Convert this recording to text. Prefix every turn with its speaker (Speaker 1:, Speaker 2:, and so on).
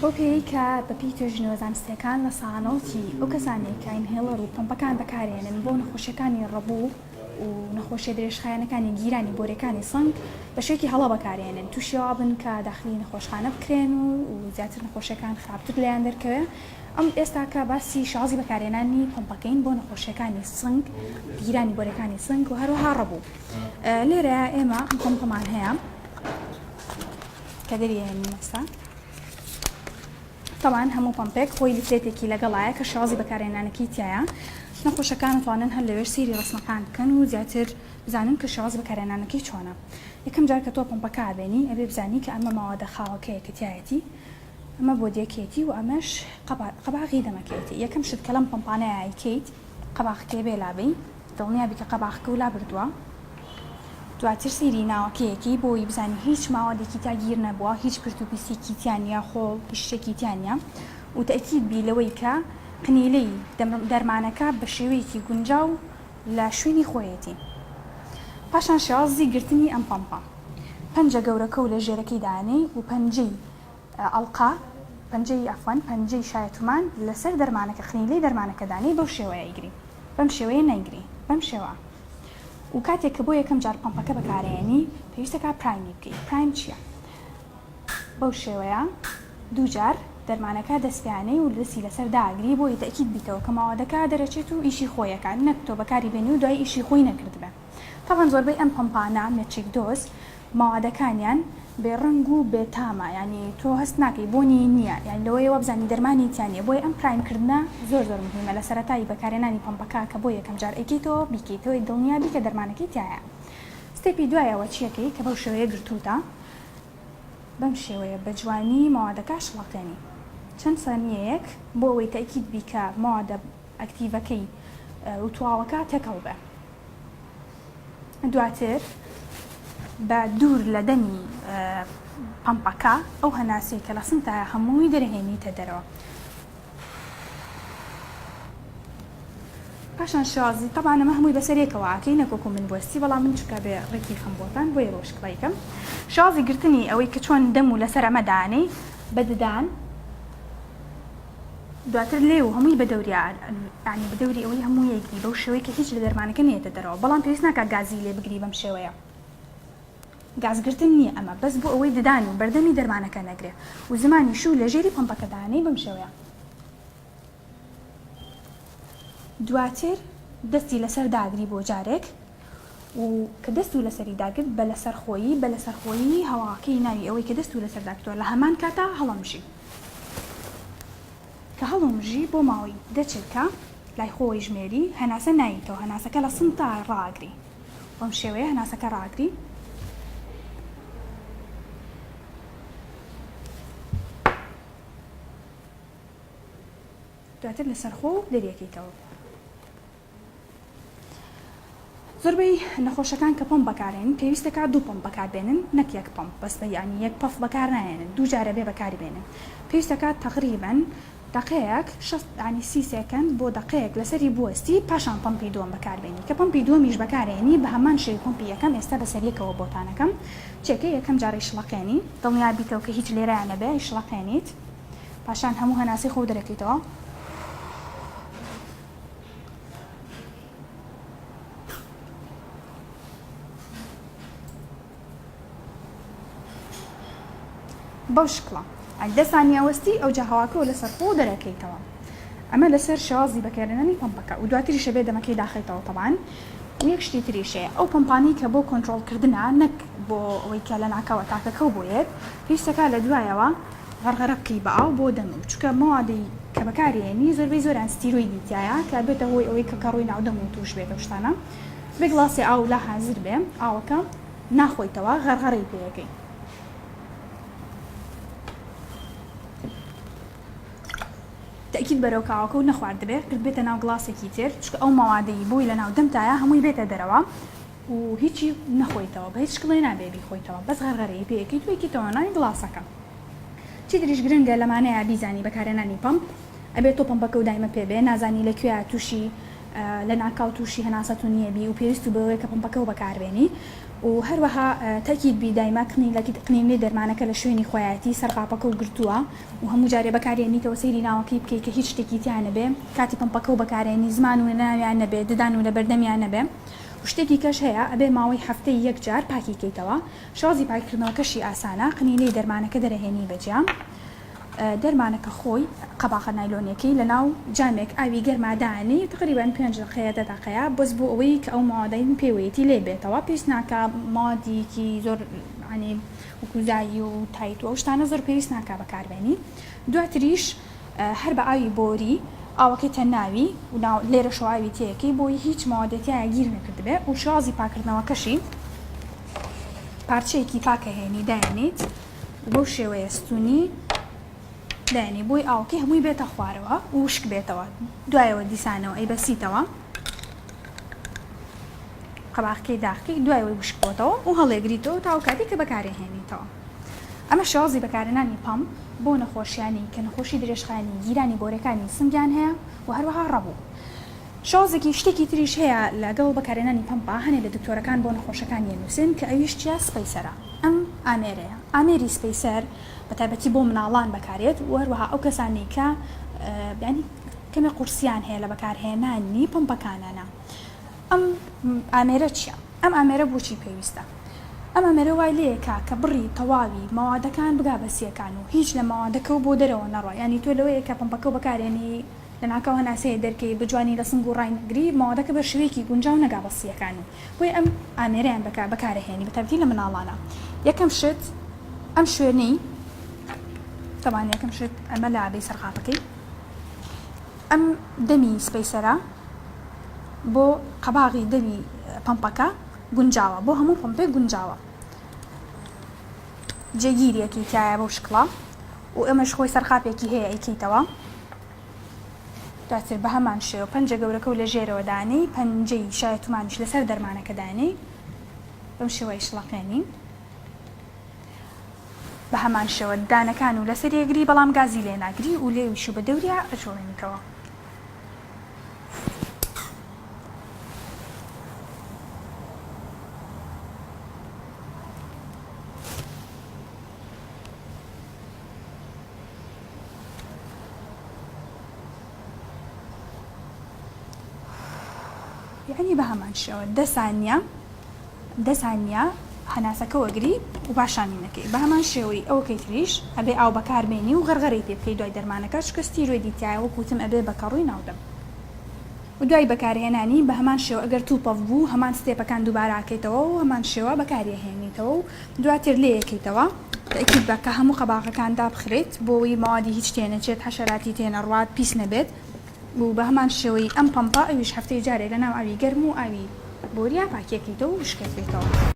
Speaker 1: بۆ پێی کە بەپی توێژینەوە زانستیەکان لە سانەڵی ئەو کەسانێک کە ئینهێڵەر و پەمپەکان بەکارێنن بۆ نەخۆشیەکانی ڕەبوو و نەخۆشیە درێژخایەنەکانی گیرانی بۆرەکانی سنگ بە شێوەیەکی هەڵە بەکارێنن تووشیەوە بن کە داخلی نەخۆشخانە بکرێن و زیاتر نەخۆشیەکان خراپتر لەیان دەرکەوێ. ئەم ئێستا کە باسی شازی بەکارێنانی پەمپەکەین بۆ نەخۆشیەکانی سنگ گیرانی بۆرەکانی سنگ و هەروەها ڕەبوو. لێرە ئێمە ئەم پەمپەمان هەیە کە دەریێنین ئێستا. طبعا هەموو پەمپێک خۆی لیفلێتێکی لەگەڵایە کە شازی بەکارێنانەکەی تایە. نەخۆشەکان دەتوانن هەر لەوێ سەیری ڕسمەکان بکەن و زیاتر بزانن کە شاز بەکارێنانەکەی چۆنە. یەکەم جار کە تۆ پەمپەکە بێنی ئەبێ بزانی کە ئەمە ماوەدە خاوەکەیە کە تایەتی، ئەمە بۆدیەکێتی و ئەمەش قەباغی دەمەکەیتی. یەکەم شت کە لەم پەمپانەیە ئایکەیت قەباغەکەی بێ لابەی دڵنیابی کە قەباغەکە و لا بردووە. دواتر سەیری ناوەکەیەکی بۆی بزانی هیچ ماوەدێکی تا گیر نەبووە، هیچ پرتوپیسێکی تیان نیە، خۆڵ هیچ شتێکی تیان نیە و تەئکید بی لەوەی کە قنیلەی دەرمانەکە بە شێوەیەکی گونجاو لە شوێنی خۆیەتی. پاشان شازی گرتنی ئەم پەمپە پەنجە گەورەکە و لە ژێرەکەی دانەی و پەنجەی ئەڵقا پەنجەی شایەتومان لەسەر دەرمانەکە قنیلەی دەرمانەکە دانەی بەو شێوەیە ئەیگری، بەم شێوەیە نەیگری، بەم شێوە. و کاتێک کە بۆ یەکەم جار پەمپەکە بەکارێنی پێویستەکە پرایمی بکەیت. پرایم چییە؟ بەو شێوەیە دوو جار دەرمانەکە دەستیانەی و دەستی لەسەر داگری بۆی تەئکید بیتەوە کە ماوەدەکە دەرەچێت و ئیشی خۆیەکە نەک تۆ بەکاری بێنی و دوای ئیشی خۆی نەکرد بێ. تەواان زۆربەی ئەم پەمپانە مێچێک دۆز ماوەدەکانیان بێڕەنگ و بێتامە، ینی تۆ هەست ناکەی بۆنی نییە، یان لەوەیەوە بزانی دەرمانی تیانە. بۆی ئەم پرایمکردنە زۆر مهمە لە سەرەتایی بەکارێنانی پەمپەکە کە بۆ یەکەم جار ئەیکەیتەوە بیکەیتەوەی دڵنیابی کە دەرمانەکەی تایە. ستێپی دوایەوە چیەکەی کە بەو شێوەیە گرتووتە بەم شێوەیە بە جوانی ماوەدەکە شڵەقێنی چەند سانیەیەک بۆ ئەوەی تەئکید بی کە ماوەدە ئەکتیڤەکەی و تواوەکە تێکەڵ بێ. دواتر بە دوور لە دەمی پەمپەکە ئەو هەناسەی کە لە سنگتایە هەمووی دەرهێنیتە دەرەوە. پاشان شازی طبعا ئەمە هەمووی بەسەرێکەوە ئاکەی نەکۆکو من بوەستی، بەڵام من چکە بێ ڕێکی خەمبۆتان بۆی ڕۆژکڵیکەم. شازی گرتنی ئەوەی کە چۆن دەم و لەسەر ئەمە دانەی بەددان دواتر لێ و هەمووی بەدەوری بەدەوری ئەوەی هەموو یەکی بەو شێوەیە کە هیچ لە دەرمانەکە نێتە دەرەوە، بەڵام پێویست ناکات گازی لێ بگری بەم شێوەیە. گازگرتن نییە ئەمە، بەس بۆ ئەوەی ددان و بەردەمی دەرمانەکە نەگرێ و زمانی شوو لە ژێری پەمپەکە دانەی بەم شێوەیە. دواتر دەستی لەسەر داگری بۆ جارێک و کە دەست و لەسەری داگرت بە لەسەرخۆیی هەواکەی ناوی ئەوەی کە دەست و لەسەر داگرتووە لە هەمان کاتا هەڵەمژی کە هەڵەمژی بۆ ماوەی دەچێتکە لای خۆی ژمێری هەناسە ناییتەوە، هەناسەکە لە سنگ تا ڕاگری بەم شێوەیە هەناسەکە ڕاگری. دواتر لەسەر خۆ دەریەکەیتەوە. زۆربەی نەخۆشەکان کە پەمپ بەکارێنن پێویستەکە دوو پەمپ بەکاربێنن، نەک یەک پەمپ بەس ینی یەک پەف بەکار نایێنن، دوو جارە بێ بەکاری بێنن. پێویستەکە تەقریبەن دقەیەک 30 سێکەند بۆ دقەیەک لەسەری بوەستی پاشان پەمپی دووەم بەکاربێنی کە پەمپی دووەمیش بەکارێنی بە هەمان شێوەی پەمپی یەکەم ئێستا بەسەریەکەوە بۆتانەکەم. چێکەی یەکەم جارەی شڵەقێنی دڵنیابیتەوە کە هیچ لێرەیان نەبێ، شڵەقێنیت پاشان هەموو هەناسی خۆ دەرەکەیتەوە. بەو شکڵە 10 سانیە وەستی ئەو جا هەواکەوە لەسەر خۆ دەرەکەیتەوە. ئەمە لەسەر شازی بەکارێنانی پەمپەکە و دواتریشە بێ دەمەکەی داخێتەوە. طبعاً یەک شتی تریشەیە ئەو پەمپانی کە بۆ کۆنتڕۆڵکردنە نەک بۆ ئەوەی کە لە ناکەوە تاکەکە و بۆیێت پێویستەکە لە دوایەوە غەرغەرە بکەی بە ئاو بۆ دەم چکە ماوەدەی کە بەکارێنی زۆربەی زۆران ستیرۆیدی تایە کە بێتە هۆی ئەوەی کە کەڕووی ناودەم و توش بێتە شتانە. بێ گڵاسی ئاو لا حازر بێ ئاوەکە ناخۆیتەوە غەرغەڕەی پێەکەی. تەئکید بەرەو کاوەکە و نەخوارد بێ کرد بێتە ناو گڵاسێکی تر چکە ئەو ماوادەی بۆی لە ناو دەمتایە هەمووی بێتە دەرەوە و هیچی نەخۆیتەوە بە هیچ شکڵی نابێ بیخۆیتەوە، بەس غەرغەرەی پێەکەیت و یەکیتەوە ناوی گڵاسەکە. چی تریش گرنگە لەمانەیە بیزانی بەکارێنانی پەمپ ئەبێت تۆ پەمپەکە و دایمە پێ بێ، نازانی لەکوێ تووشی لە ناکاو تووشی هەناسەت و نییە بی و پێویست و بەوەیە کە پەمپەکە و بەکاربێنی و هەروەها تاکید بی دایما قنینی دەرمانەکە لە شوێنی خۆیەتی سەرقاپەکە و گرتووە و هەموو جارێ بەکارێنیتەوە سەیری ناوەکەی بکەیت کە هیچ شتێکی تیان نەبێ کاتی پمپەکە و بەکارێنی زمان و ناویان نەبێ ددان و لە بەردەمیان نەبێ و شتێکی کەش هەیە ئەبێ ماوەی هەفتەی یەک جار پاکی کەیتەوە شازی پاکردنەوەکەشی ئاسانە قنینەی دەرمانەکە دەرەهێنی بەجیام دەرمانەکە خۆی قەباقە نایلۆنیەکەی لە ناو جامێک ئاوی گەرمادانی تقریبان 5 دقەیە 10 دقەیە بەس بۆ ئەوەی کە ئەو مادەین پێوەیەتی لێ بێتەوە پێویست ناکە مادێکی زۆر عنی وکوزایی و تایت و ئەو شتانە زۆر پێویست ناکە بەکاربێنی دواتریش هەر بە ئاوی بۆری ئاوەکەی تەناوی و لێرە شواوی تێیەکەی بۆی هیچ مادەتیایە گیر نەکردبێ و شازی پاکردنەوەکەشی پارچەیەکی پاکە هێنی دایێنیت بۆ شێوەیە ستونی دانی بۆی ئاوکەی هەمووی بێتە خوارەوە و وشک بێتەوە دوایەوە دیسانەوە ئەی بەسیتەوە قەباقەکەی داخی دوایەوەی وشک بۆتەوە و هەڵێگریتەوە تا کاتی کە بەکارهێنیتەوە ئەمە شازی بەکارهێنانی پەمپ بۆ نەخۆشیانی کە نەخۆشی درێژخانی گیرانی بۆرەکانی سنگیان هەیە و هەروەها ڕەبوو شازێکی شتێکی تریش هەیە لەگەڵ بەکارهێنانی پەمپا هەنێ لە دکتۆرەکان بۆ نەخۆشەکان نووسن کە ئەویش چیا سپەیسەرە ئەم ئامێرەیە ئامێری سپەیسەر بەتایبەتی بۆ مناڵان بەکارێت و هەروەها ئەو کەسانی کە ینی کەمێ قورسیان هەیە لە بەکارهێنانی پمپەکانانە ئەم ئامێرە چییە؟ ئەم ئامێرە بۆچی پێویستە؟ ئەم ئامێرە وای لەیەکە کە بڕی تەواوی ماوادەکان بگا بەسیەکان و هیچ لە ماوادەکە و بۆ دەرەوە نەڕۆ ینی تۆ لەوەیە کە پمپەکە و بەکارێنی لە ناکەوە هەناسەیە دەرکەی بجوانی لە سنگ و ڕای نەگری ماوادەکە بە شوەیەکی گونجاو نەگا بەسیەکان و بۆی ئەم ئامێرەیان بەکارهێنی بەتایبەتی لە مناڵانە یەکەم شت ئەم شوێنەی طبعا یەکەم شت ئەمە لە عادەی سەرقاپەکەی ئەم دەمی سپەیسەرە بۆ قەباغی دەمی پمپەکە گونجاوە بۆ هەموو پمپێک گونجاوە جێگیریەکی تایە بۆ شکڵە و ئەمەش خۆی سەرقاپێکی هەیە ئەیکەیتەوە دواتر بە هەمان شێوە پەنجە گەورەکە و لە ژێرەوە دانی پەنجەی شایەتومانیش لەسەر دەرمانەکە دانی بەم شێوەی شڵەقێنی بە هەمان شێوە دانەکان و لەسەر یەگری بەڵام گازی لێ ناگری و لێ ویش و بە دەوریا ئەجۆڵێنیتەوە یعنی بە هەمان شێوە 10 ثانیە هەناسەکە وەگری و پاشانی نەکەی بە هەمان شێوەی ئەوەکەی تریش ئەبێ ئاو بەکاربێنی و غەرغەرەی پێ بکەی دوای دەرمانەکە شکستی ڕوێ دیتایەوە کوتم ئەبێ بەکەڕووی ناودەم و دوای بەکارهێنانی بە هەمان شێوە ئەگەر تووپەف بوو هەمان ستێپەکان دووباراکەیتەوە و هەمان شێوە بەکارهێنیتەوە و دواتر لێ یەکەیتەوە تاکید بە کە هەموو قەباغەکان دابخرێت بۆەوەی ماوادی هیچ تێنەچێت حەشەراتی تێنەڕوات پیس نەبێت و بە هەمان شێوەی ئەم پمپە ئەویش هەفتەی جارێ لە ناو ئاوی گەرم و ئاوی بۆریا پاکێکیتەوە و وشکێکیتەوە